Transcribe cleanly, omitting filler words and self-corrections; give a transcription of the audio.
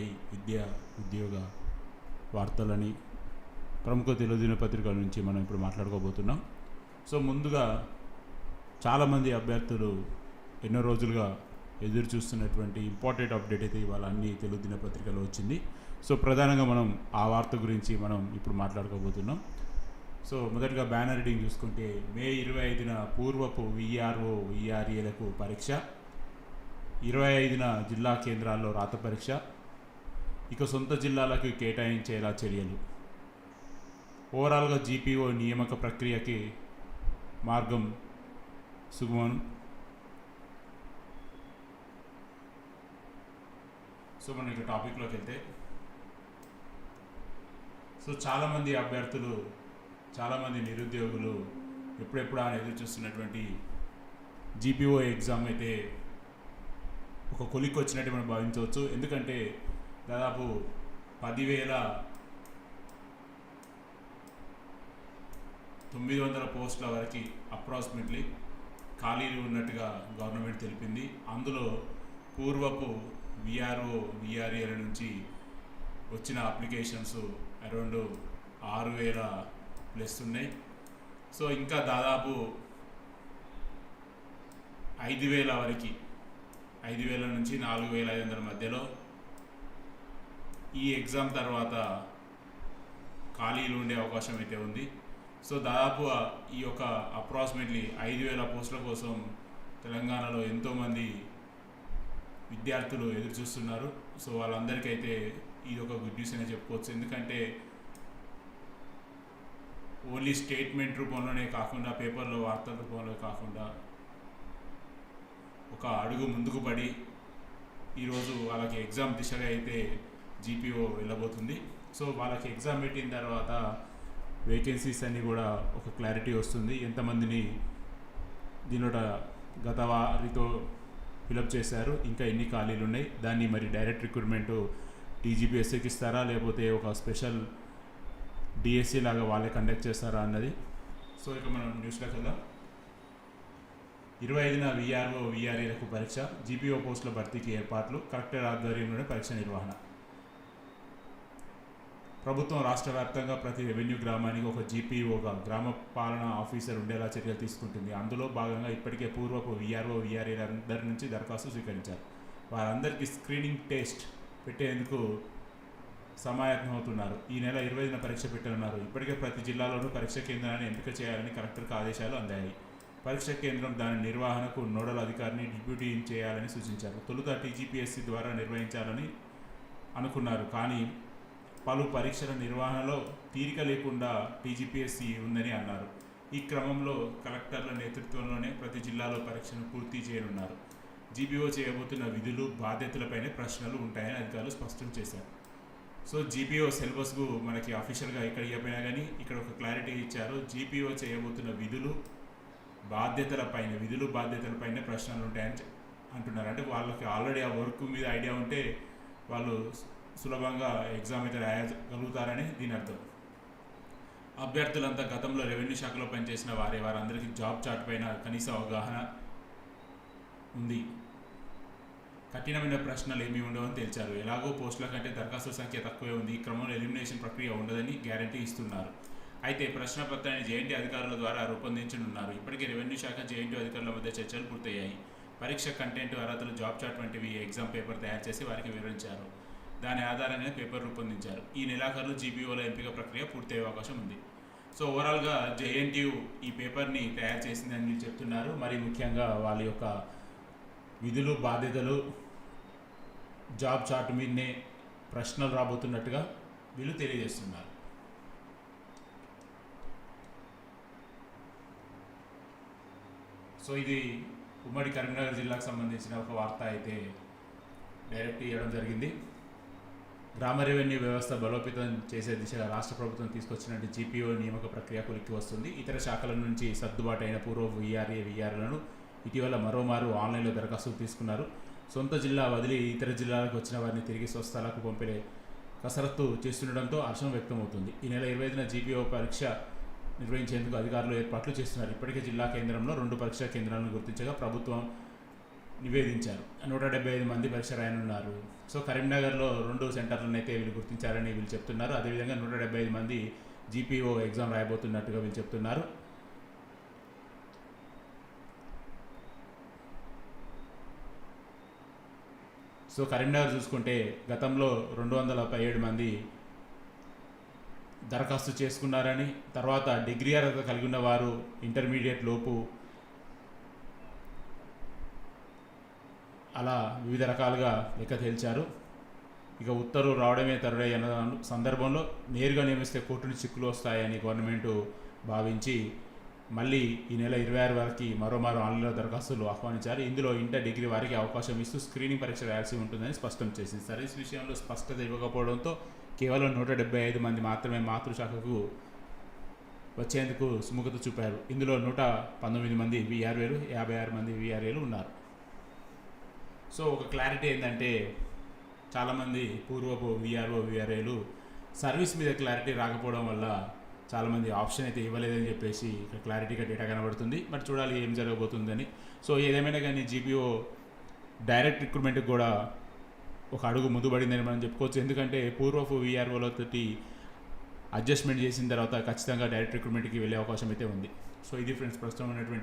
ఉన్నటువంటి విద్యా ఉద్యోగ వార్తలని ప్రముఖ తెలుగు దినపత్రికల నుంచి మనం ఇప్పుడు మాట్లాడుకోబోతున్నాం. సో ముందుగా చాలామంది అభ్యర్థులు ఎన్నో రోజులుగా ఎదురు చూస్తున్నటువంటి ఇంపార్టెంట్ అప్డేట్ అయితే ఇవాళ అన్ని తెలుగు దినపత్రికలో వచ్చింది. సో ప్రధానంగా మనం ఆ వార్త గురించి మనం ఇప్పుడు మాట్లాడుకోబోతున్నాం. సో మొదటిగా బ్యానర్ రీడింగ్ చూసుకుంటే మే 25న పూర్వపు విఆర్ఓ విఆర్ఏలకు పరీక్ష, 25న జిల్లా కేంద్రాల్లో రాత పరీక్ష, ఇక సొంత జిల్లాలకు కేటాయించేలా చర్యలు, ఓవరాల్గా జీపీఓ నియామక ప్రక్రియకి మార్గం సుగమం. సో మనం ఇక టాపిక్లోకి వెళ్తే, సో చాలామంది అభ్యర్థులు, చాలామంది నిరుద్యోగులు ఎప్పుడెప్పుడు ఆయన ఎదురు చూస్తున్నటువంటి జీపీఓ ఎగ్జామ్ అయితే ఒక కొలిక్కి వచ్చినట్టు మనం భావించవచ్చు. ఎందుకంటే దాదాపు 10,900 పోస్టుల వరకు అప్రాక్సిమేట్లీ ఖాళీలు ఉన్నట్టుగా గవర్నమెంట్ తెలిపింది. అందులో పూర్వపు విఆర్ఓ విఆర్ఏల నుంచి వచ్చిన అప్లికేషన్స్ అరౌండ్ 6,000 ప్లస్ ఉన్నాయి. సో ఇంకా దాదాపు 5,000 వరకు, 5,000 నుంచి 4,500 మధ్యలో ఈ ఎగ్జామ్ తర్వాత ఖాళీలు ఉండే అవకాశం అయితే ఉంది. సో దాదాపు ఈ యొక్క అప్రాక్సిమేట్లీ 5,000 పోస్టుల కోసం తెలంగాణలో ఎంతోమంది విద్యార్థులు ఎదురు చూస్తున్నారు. సో వాళ్ళందరికైతే ఇది ఒక గుడ్ న్యూస్ అనే చెప్పుకోవచ్చు. ఎందుకంటే ఓన్లీ స్టేట్మెంట్ రూపంలోనే కాకుండా, పేపర్లో వార్తల రూపంలో కాకుండా ఒక అడుగు ముందుకు పడి ఈరోజు వాళ్ళకి ఎగ్జామ్ దిశగా అయితే జీపీఓ వెళ్ళబోతుంది. సో వాళ్ళకి ఎగ్జామ్ పెట్టిన తర్వాత వేకెన్సీస్ అన్నీ కూడా ఒక క్లారిటీ వస్తుంది. ఎంతమందిని దీనిలో గత వారితో ఫిలప్ చేశారు, ఇంకా ఎన్ని ఖాళీలు ఉన్నాయి, దాన్ని మరి డైరెక్ట్ రిక్రూట్మెంటు టీజీపీఎస్సీకి ఇస్తారా లేకపోతే ఒక స్పెషల్ డిఎస్సీ లాగా వాళ్ళే కండక్ట్ చేస్తారా అన్నది. సో ఇక మనం న్యూస్లోకి వెళ్దాం. 25న విఆర్ఓ విఆర్ఏలకు పరీక్ష, జీపీఓ పోస్టుల భర్తీకి ఏర్పాట్లు, కలెక్టర్ ఆధ్వర్యంలోనే పరీక్ష నిర్వహణ. ప్రభుత్వం రాష్ట్ర వ్యాప్తంగా ప్రతి రెవెన్యూ గ్రామానికి ఒక జీపీఓగా గ్రామ పాలనా ఆఫీసర్ ఉండేలా చర్యలు తీసుకుంటుంది. అందులో భాగంగా ఇప్పటికే పూర్వపు విఆర్ఓ విఆర్ఏలందరి నుంచి దరఖాస్తు స్వీకరించారు. వారందరికీ స్క్రీనింగ్ టెస్ట్ పెట్టేందుకు సమాయత్తమవుతున్నారు. ఈ నెల 25న పరీక్ష పెట్టనున్నారు. ఇప్పటికే ప్రతి జిల్లాలోనూ పరీక్ష కేంద్రాన్ని ఎంపిక చేయాలని కలెక్టర్కు ఆదేశాలు అందాయి. పరీక్ష కేంద్రం దాని నిర్వహణకు నోడల్ అధికారిని డిప్యూటీ చేయాలని సూచించారు. తొలుత టీజీపీఎస్సీ ద్వారా నిర్వహించాలని అనుకున్నారు, కానీ పలు పరీక్షల నిర్వహణలో తీరిక లేకుండా టీజీపీఎస్సీ ఉందని అన్నారు. ఈ క్రమంలో కలెక్టర్ల నేతృత్వంలోనే ప్రతి జిల్లాలో పరీక్షను పూర్తి చేయనున్నారు. జీపీఓ చేయబోతున్న విధులు బాధ్యతలపైనే ప్రశ్నలు ఉంటాయని అధికారులు స్పష్టం చేశారు. సో జీపీఓ సిలబస్కు మనకి అఫీషియల్గా ఇక్కడ ఇవ్వకపోయినా కానీ ఇక్కడ ఒక క్లారిటీ ఇచ్చారు. జీపీఓ చేయబోతున్న విధులు బాధ్యతలపైనే ప్రశ్నలు ఉంటాయని అంటున్నారు. అంటే వాళ్ళకి ఆల్రెడీ ఆ వర్క్ మీద ఐడియా ఉంటే వాళ్ళు సులభంగా ఎగ్జామ్ అయితే రాయగలుగుతారని దీని అర్థం. అభ్యర్థులంతా గతంలో రెవెన్యూ శాఖలో పనిచేసిన వారందరికీ జాబ్ చార్ట్ పైన కనీస అవగాహన ఉంది. కఠినమైన ప్రశ్నలు ఏమీ ఉండవని తెలిచారు. ఎలాగో పోస్టుల కంటే దరఖాస్తుల సంఖ్య తక్కువే ఉంది. ఈ క్రమంలో ఎలిమినేషన్ ప్రక్రియ ఉండదని గ్యారంటీ ఇస్తున్నారు. అయితే ప్రశ్న పత్రాన్ని జేఎన్టీ అధికారుల ద్వారా రూపొందించనున్నారు. ఇప్పటికే రెవెన్యూ శాఖ జేఎన్టీ అధికారుల మధ్య చర్చలు పూర్తయ్యాయి. పరీక్ష కంటెంట్, అర్హతలు, జాబ్ చార్ట్ వంటివి ఎగ్జామ్ పేపర్ తయారు చేసి వారికి వివరించారు. దాని ఆధారంగానే పేపర్ రూపొందించారు. ఈ నెలాఖరులో జీపీఓల ఎంపిక ప్రక్రియ పూర్తయ్యే అవకాశం ఉంది. సో ఓవరాల్గా జేఎన్టీయూ ఈ పేపర్ని తయారు చేసిందని వీళ్ళు చెప్తున్నారు. మరి ముఖ్యంగా వాళ్ళ యొక్క విధులు బాధ్యతలు జాబ్ చార్ట్ మీదనే ప్రశ్నలు రాబోతున్నట్టుగా వీళ్ళు తెలియజేస్తున్నారు. సో ఇది ఉమ్మడి కరీంనగర్ జిల్లాకు సంబంధించిన ఒక వార్త అయితే డైరెక్ట్ ఇవ్వడం జరిగింది. గ్రామ రెవెన్యూ వ్యవస్థ బలోపేతం చేసే దిశగా రాష్ట్ర ప్రభుత్వం తీసుకొచ్చినట్టు జీపీఓ నియామక ప్రక్రియ కొలిక్కి వస్తుంది. ఇతర శాఖల నుంచి సర్దుబాటు అయిన పూర్వ విఆర్ఏ విఆర్లను ఇటీవల మరోమారు ఆన్లైన్లో దరఖాస్తులు తీసుకున్నారు. సొంత జిల్లా వదిలి ఇతర జిల్లాలకు వచ్చిన వారిని తిరిగి స్వస్థలాలకు పంపే కసరత్తు చేస్తుండడంతో హర్షం వ్యక్తమవుతుంది. ఈ నెల 25న జీపీఓ పరీక్ష నిర్వహించేందుకు అధికారులు ఏర్పాట్లు చేస్తున్నారు. ఇప్పటికే జిల్లా కేంద్రంలో 2 పరీక్షా కేంద్రాలను గుర్తించగా ప్రభుత్వం నివేదించారు. 175 మంది పరీక్ష రాయనున్నారు. సో కరీంనగర్లో 2 సెంటర్లను అయితే వీళ్ళు గుర్తించారని వీళ్ళు చెప్తున్నారు. అదేవిధంగా 175 మంది జీపీఓ ఎగ్జామ్ రాయబోతున్నట్టుగా వీళ్ళు చెప్తున్నారు. సో కరీంనగర్ చూసుకుంటే గతంలో 217 మంది దరఖాస్తు చేసుకున్నారని, తర్వాత డిగ్రీ అర్హత కలిగి ఉన్న వారు ఇంటర్మీడియట్ లోపు అలా వివిధ రకాలుగా లెక్క తేల్చారు. ఇక ఉత్తర్వులు రావడమే తరుడై అన్న సందర్భంలో నేరుగా నియమిస్తే కోర్టుని చిక్కులు వస్తాయని గవర్నమెంట్ భావించి మళ్ళీ ఈ నెల 26 వరకు మరోమారు ఆన్లైన్లో దరఖాస్తులు ఆహ్వానించారు. ఇందులో ఇంటర్ డిగ్రీ వారికి అవకాశం ఇస్తూ స్క్రీనింగ్ పరీక్ష రాయాల్సి ఉంటుందని స్పష్టం చేసింది. సర్వీస్ విషయంలో స్పష్టత ఇవ్వకపోవడంతో కేవలం 175 మంది మాత్రమే మాతృశాఖకు వచ్చేందుకు సుముఖత చూపారు. ఇందులో 119 మంది వీఆర్ఏలు, 56 మంది వీఆర్ఏలు ఉన్నారు. సో ఒక క్లారిటీ ఏంటంటే చాలామంది పూర్వపు వీఆర్ఏలు సర్వీస్ మీద క్లారిటీ రాకపోవడం వల్ల చాలామంది ఆప్షన్ అయితే ఇవ్వలేదని చెప్పేసి ఇక్కడ క్లారిటీగా డేటా కనబడుతుంది. మరి చూడాలి ఏం జరగబోతుందని. సో ఏదేమైనా కానీ జీపీఓ డైరెక్ట్ రిక్రూట్మెంట్కి కూడా ఒక అడుగు ముందు పడిందని మనం చెప్పుకోవచ్చు. ఎందుకంటే పూర్వపు వీఆర్ఓలతోటి అడ్జస్ట్మెంట్ చేసిన తర్వాత ఖచ్చితంగా డైరెక్ట్ రిక్రూట్మెంట్కి వెళ్ళే అవకాశం అయితే ఉంది. సో ఇది ఫ్రెండ్స్ ప్రస్తుతం ఉన్నటువంటి